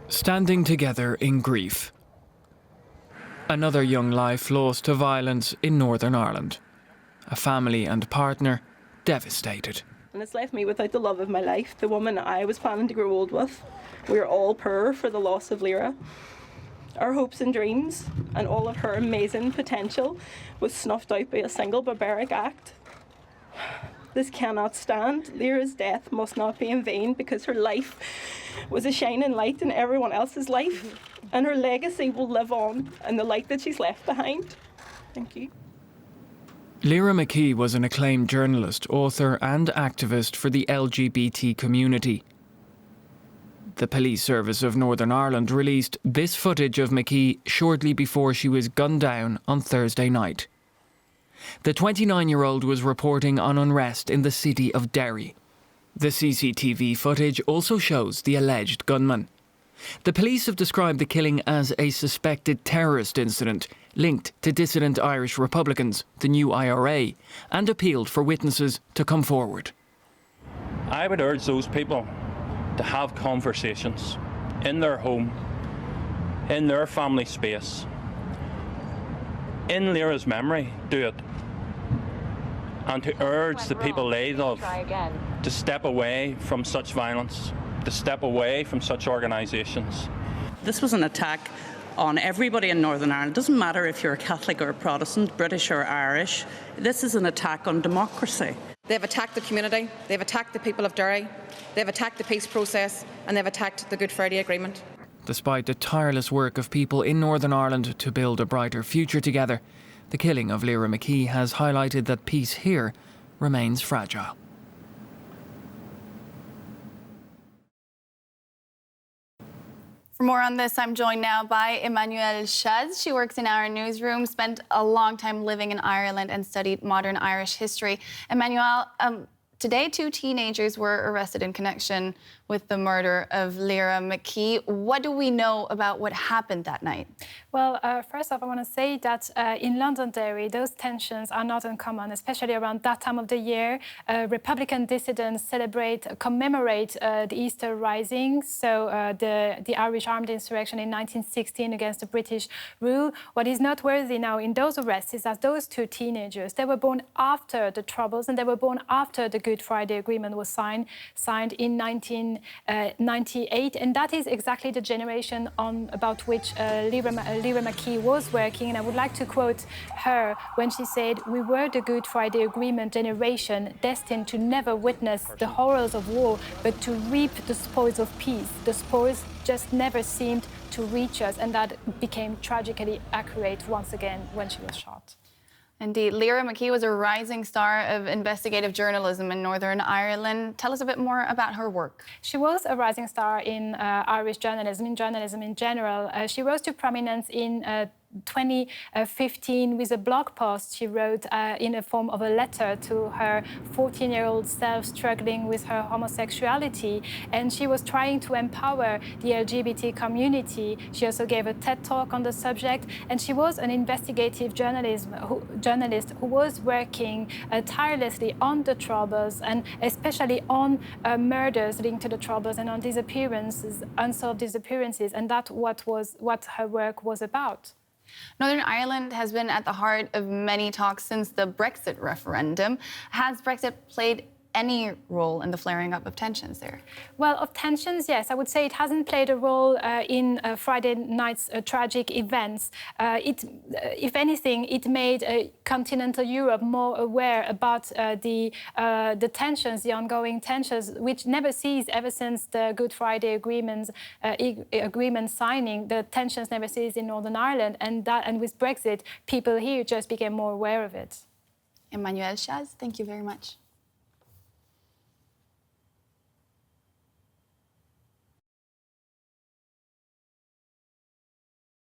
Standing together in grief. Another young life lost to violence in Northern Ireland. A family and partner devastated. And it's left me without the love of my life, the woman I was planning to grow old with. We are all poor for the loss of Lyra. Our hopes and dreams and all of her amazing potential was snuffed out by a single barbaric act. This cannot stand. Lyra's death must not be in vain, because her life was a shining light in everyone else's life, and her legacy will live on in the light that she's left behind. Thank you. Lyra McKee was an acclaimed journalist, author and activist for the LGBT community. The Police Service of Northern Ireland released this footage of McKee shortly before she was gunned down on Thursday night. The 29-year-old was reporting on unrest in the city of Derry. The CCTV footage also shows the alleged gunman. The police have described the killing as a suspected terrorist incident linked to dissident Irish Republicans, the new IRA, and appealed for witnesses to come forward. I would urge those people to have conversations in their home, in their family space, in Lyra's memory, do it. And to urge the people they love to step away from such violence, to step away from such organisations. This was an attack on everybody in Northern Ireland. It doesn't matter if you're a Catholic or a Protestant, British or Irish. This is an attack on democracy. They've attacked the community, they've attacked the people of Derry, they've attacked the peace process, and they've attacked the Good Friday Agreement. Despite the tireless work of people in Northern Ireland to build a brighter future together, the killing of Lyra McKee has highlighted that peace here remains fragile. For more on this, I'm joined now by Emmanuelle Shaz. She works in our newsroom, spent a long time living in Ireland and studied modern Irish history. Emmanuelle, today 2 teenagers were arrested in connection with the murder of Lyra McKee. What do we know about what happened that night? Well, first off, I want to say that in Londonderry, those tensions are not uncommon, especially around that time of the year. Republican dissidents commemorate the Easter Rising, so the Irish armed insurrection in 1916 against the British rule. What is noteworthy now in those arrests is that those 2 teenagers, they were born after the Troubles, and they were born after the Good Friday Agreement was signed in 1998, and that is exactly the generation about which Lyra McKee was working. And I would like to quote her when she said, "We were the Good Friday Agreement generation, destined to never witness the horrors of war, but to reap the spoils of peace. The spoils just never seemed to reach us," and that became tragically accurate once again when she was shot. Indeed. Lyra McKee was a rising star of investigative journalism in Northern Ireland. Tell us a bit more about her work. She was a rising star in Irish journalism in general. She rose to prominence in 2015 with a blog post she wrote in the form of a letter to her 14-year-old self struggling with her homosexuality, and she was trying to empower the LGBT community. She also gave a TED talk on the subject, and she was an investigative journalist who was working tirelessly on the Troubles, and especially on murders linked to the Troubles and on disappearances, unsolved disappearances, and that's what her work was about. Northern Ireland has been at the heart of many talks since the Brexit referendum. Has Brexit played any role in the flaring up of tensions there? Well, of tensions, yes. I would say it hasn't played a role in Friday night's tragic events. If anything, it made continental Europe more aware about the tensions, the ongoing tensions, which never ceased ever since the Good Friday agreement signing. The tensions never ceased in Northern Ireland, and with Brexit, people here just became more aware of it. Emmanuelle Shaz, thank you very much.